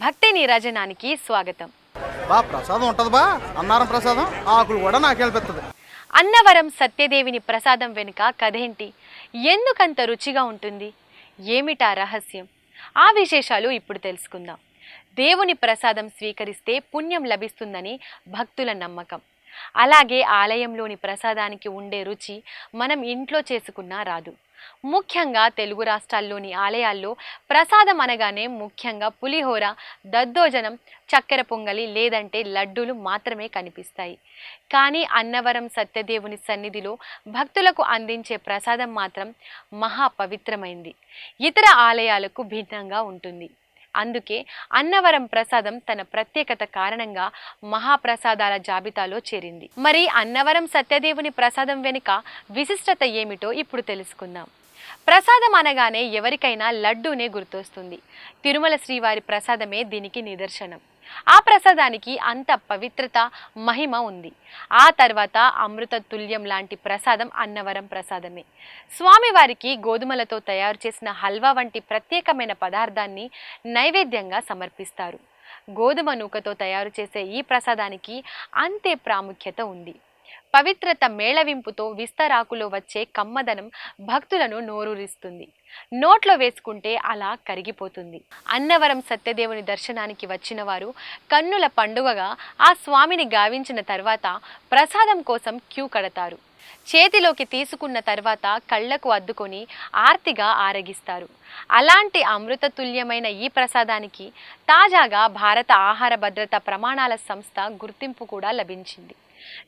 భక్తి నీరాజనానికి స్వాగతం. బా ప్రసాదం ఉంటది బా, అన్నారం ప్రసాదం ఆకులు కూడా నాకెళ్ళిపోతుంది. అన్నవరం సత్యదేవిని ప్రసాదం వెనుక కథేంటి? ఎందుకంత రుచిగా ఉంటుంది? ఏమిటా రహస్యం? ఆ విశేషాలు ఇప్పుడు తెలుసుకుందాం. దేవుని ప్రసాదం స్వీకరిస్తే పుణ్యం లభిస్తుందని భక్తుల నమ్మకం. అలాగే ఆలయంలోని ప్రసాదానికి ఉండే రుచి మనం ఇంట్లో చేసుకున్నా రాదు. ముఖ్యంగా తెలుగు రాష్ట్రాల్లోని ఆలయాల్లో ప్రసాదం అనగానే ముఖ్యంగా పులిహోర, దద్దోజనం, చక్కెర పొంగలి లేదంటే లడ్డూలు మాత్రమే కనిపిస్తాయి. కానీ అన్నవరం సత్యదేవుని సన్నిధిలో భక్తులకు అందించే ప్రసాదం మాత్రం మహా పవిత్రమైంది. ఇతర ఆలయాలకు భిన్నంగా ఉంటుంది. అందుకే అన్నవరం ప్రసాదం తన ప్రత్యేకత కారణంగా మహాప్రసాదాల జాబితాలో చేరింది. మరి అన్నవరం సత్యదేవుని ప్రసాదం వెనుక విశిష్టత ఏమిటో ఇప్పుడు తెలుసుకుందాం. ప్రసాదం అనగానే ఎవరికైనా లడ్డూనే గుర్తొస్తుంది. తిరుమల శ్రీవారి ప్రసాదమే దీనికి నిదర్శనం. ఆ ప్రసాదానికి అంత పవిత్రత, మహిమ ఉంది. ఆ తర్వాత అమృత తుల్యం లాంటి ప్రసాదం అన్నవరం ప్రసాదమే. స్వామివారికి గోధుమలతో తయారు చేసిన హల్వా వంటి ప్రత్యేకమైన పదార్థాన్ని నైవేద్యంగా సమర్పిస్తారు. గోధుమ నూకతో తయారు చేసే ఈ ప్రసాదానికి అంతే ప్రాముఖ్యత ఉంది. పవిత్రత మేళవింపుతో విస్తరాకులో వచ్చే కమ్మదనం భక్తులను నోరూరిస్తుంది. నోట్లో వేసుకుంటే అలా కరిగిపోతుంది. అన్నవరం సత్యదేవుని దర్శనానికి వచ్చిన వారు కన్నుల పండుగగా ఆ స్వామిని గావించిన తర్వాత ప్రసాదం కోసం క్యూ కడతారు. చేతిలోకి తీసుకున్న తర్వాత కళ్లకు అద్దుకొని ఆర్తిగా ఆరగిస్తారు. అలాంటి అమృతతుల్యమైన ఈ ప్రసాదానికి తాజాగా భారత ఆహార భద్రతా ప్రమాణాల సంస్థ గుర్తింపు కూడా లభించింది.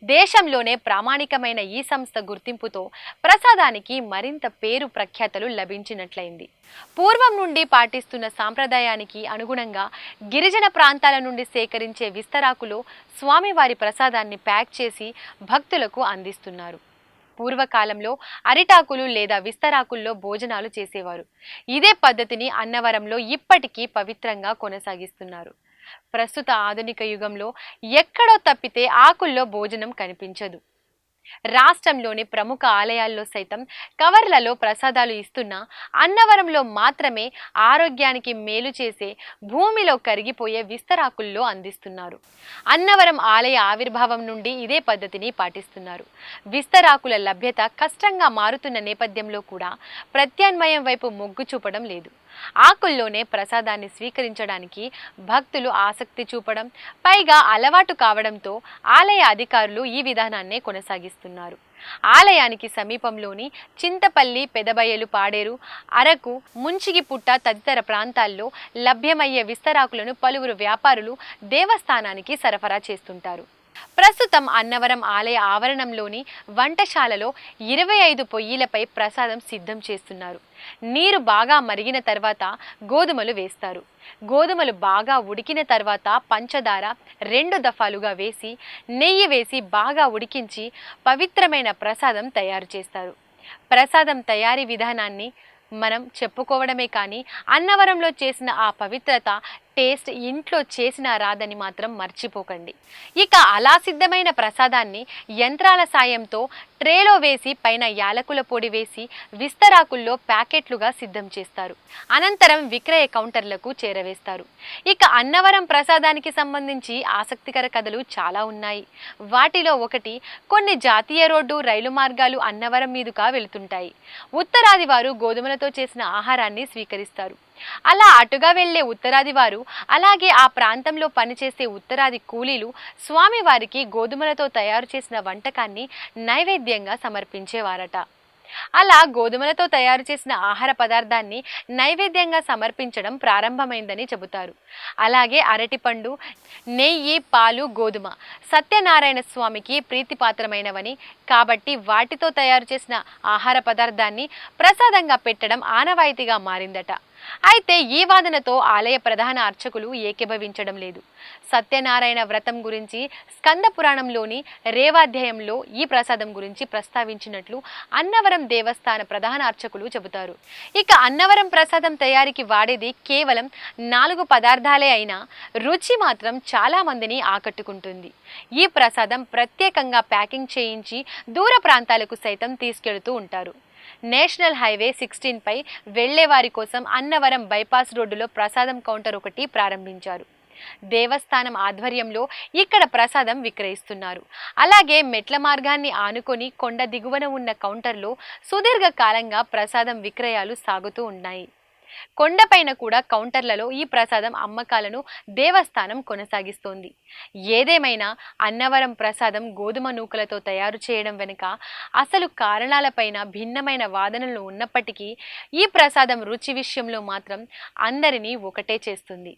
దేశంలోనే ప్రామాణికమైన ఈ సంస్థ గుర్తింపుతో ప్రసాదానికి మరింత పేరు ప్రఖ్యాతలు లభించినట్లయింది. పూర్వం నుండి పాటిస్తున్న సాంప్రదాయానికి అనుగుణంగా గిరిజన ప్రాంతాల నుండి సేకరించే విస్తరాకులో స్వామివారి ప్రసాదాన్ని ప్యాక్ చేసి భక్తులకు అందిస్తున్నారు. పూర్వకాలంలో అరిటాకులు లేదా విస్తరాకుల్లో భోజనాలు చేసేవారు. ఇదే పద్ధతిని అన్నవరంలో ఇప్పటికీ పవిత్రంగా కొనసాగిస్తున్నారు. ప్రస్తుత ఆధునిక యుగంలో ఎక్కడో తప్పితే ఆకుల్లో భోజనం కనిపించదు. రాష్ట్రంలోని ప్రముఖ ఆలయాల్లో సైతం కవర్లలో ప్రసాదాలు ఇస్తున్నా అన్నవరంలో మాత్రమే ఆరోగ్యానికి మేలు చేసే భూమిలో కరిగిపోయే విస్తరాకుల్లో అందిస్తున్నారు. అన్నవరం ఆలయ ఆవిర్భావం నుండి ఇదే పద్ధతిని పాటిస్తున్నారు. విస్తరాకుల లభ్యత కష్టంగా మారుతున్న నేపథ్యంలో కూడా ప్రత్యామ్నాయం వైపు మొగ్గు చూపడం లేదు. ఆకుల్లోనే ప్రసాదాన్ని స్వీకరించడానికి భక్తులు ఆసక్తి చూపడం, పైగా అలవాటు కావడంతో ఆలయ అధికారులు ఈ విధానాన్నే కొనసాగిస్తున్నారు. ఆలయానికి సమీపంలోని చింతపల్లి, పెదబయలు, పాడేరు, అరకు, ముంచిగిపుట్ట తదితర ప్రాంతాల్లో లభ్యమయ్యే విస్తరాకులను పలువురు వ్యాపారులు దేవస్థానానికి సరఫరా చేస్తుంటారు. ప్రస్తుతం అన్నవరం ఆలయ ఆవరణంలోని వంటశాలలో 25 పొయ్యిలపై ప్రసాదం సిద్ధం చేస్తున్నారు. నీరు బాగా మరిగిన తర్వాత గోధుమలు వేస్తారు. గోధుమలు బాగా ఉడికిన తర్వాత పంచదార 2 దఫాలుగా వేసి నెయ్యి వేసి బాగా ఉడికించి పవిత్రమైన ప్రసాదం తయారు చేస్తారు. ప్రసాదం తయారీ విధానాన్ని మనం చెప్పుకోవడమే కానీ అన్నవరంలో చేసిన ఆ పవిత్రత, టేస్ట్ ఇంట్లో చేసినా రాదని మాత్రం మర్చిపోకండి. ఇక అలా సిద్ధమైన ప్రసాదాన్ని యంత్రాల సాయంతో ట్రేలో వేసి పైన యాలకుల పొడి వేసి విస్తరాకుల్లో ప్యాకెట్లుగా సిద్ధం చేస్తారు. అనంతరం విక్రయ కౌంటర్లకు చేరవేస్తారు. ఇక అన్నవరం ప్రసాదానికి సంబంధించి ఆసక్తికర కథలు చాలా ఉన్నాయి. వాటిలో ఒకటి, కొన్ని జాతీయ రోడ్డు, రైలు మార్గాలు అన్నవరం మీదుగా వెళుతుంటాయి. ఉత్తరాది వారు గోధుమలతో చేసిన ఆహారాన్ని స్వీకరిస్తారు. అలా అటుగా వెళ్లే ఉత్తరాది వారు, అలాగే ఆ ప్రాంతంలో పనిచేసే ఉత్తరాది కూలీలు స్వామివారికి గోధుమలతో తయారు చేసిన వంటకాన్ని నైవేద్యంగా సమర్పించేవారట. అలా గోధుమలతో తయారు చేసిన ఆహార పదార్థాన్ని నైవేద్యంగా సమర్పించడం ప్రారంభమైందని చెబుతారు. అలాగే అరటిపండు, నెయ్యి, పాలు, గోధుమ సత్యనారాయణ స్వామికి ప్రీతిపాత్రమైనవని కాబట్టి వాటితో తయారు చేసిన ఆహార పదార్థాన్ని ప్రసాదంగా పెట్టడం ఆనవాయితీగా మారిందట. అయితే ఈ వాదనతో ఆలయ ప్రధాన అర్చకులు ఏకీభవించడం లేదు. సత్యనారాయణ వ్రతం గురించి స్కంద పురాణంలోని రేవాధ్యాయంలో ఈ ప్రసాదం గురించి ప్రస్తావించినట్లు అన్నవరం దేవస్థాన ప్రధాన అర్చకులు చెబుతారు. ఇక అన్నవరం ప్రసాదం తయారీకి వాడేది కేవలం 4 పదార్థాలే అయినా రుచి మాత్రం చాలా మందిని ఆకట్టుకుంటుంది. ఈ ప్రసాదం ప్రత్యేకంగా ప్యాకింగ్ చేయించి దూర ప్రాంతాలకు సైతం తీసుకెళ్తూ ఉంటారు. నేషనల్ హైవే 16 పై వెళ్లే వారి కోసం అన్నవరం బైపాస్ రోడ్డులో ప్రసాదం కౌంటర్ ఒకటి ప్రారంభించారు. దేవస్థానం ఆధ్వర్యంలో ఇక్కడ ప్రసాదం విక్రయిస్తున్నారు. అలాగే మెట్ల మార్గాన్ని ఆనుకొని కొండ దిగువన ఉన్న కౌంటర్లో సుదీర్ఘ కాలంగా ప్రసాదం విక్రయాలు సాగుతూ ఉన్నాయి. కొండపైన కూడా కౌంటర్లలో ఈ ప్రసాదం అమ్మకాలను దేవస్థానం కొనసాగిస్తోంది. ఏదేమైనా అన్నవరం ప్రసాదం గోధుమ నూకలతో తయారు చేయడం వెనుక అసలు కారణాలపైన భిన్నమైన వాదనలు ఉన్నప్పటికీ ఈ ప్రసాదం రుచి విషయంలో మాత్రం అందరినీ ఒకటే చేస్తుంది.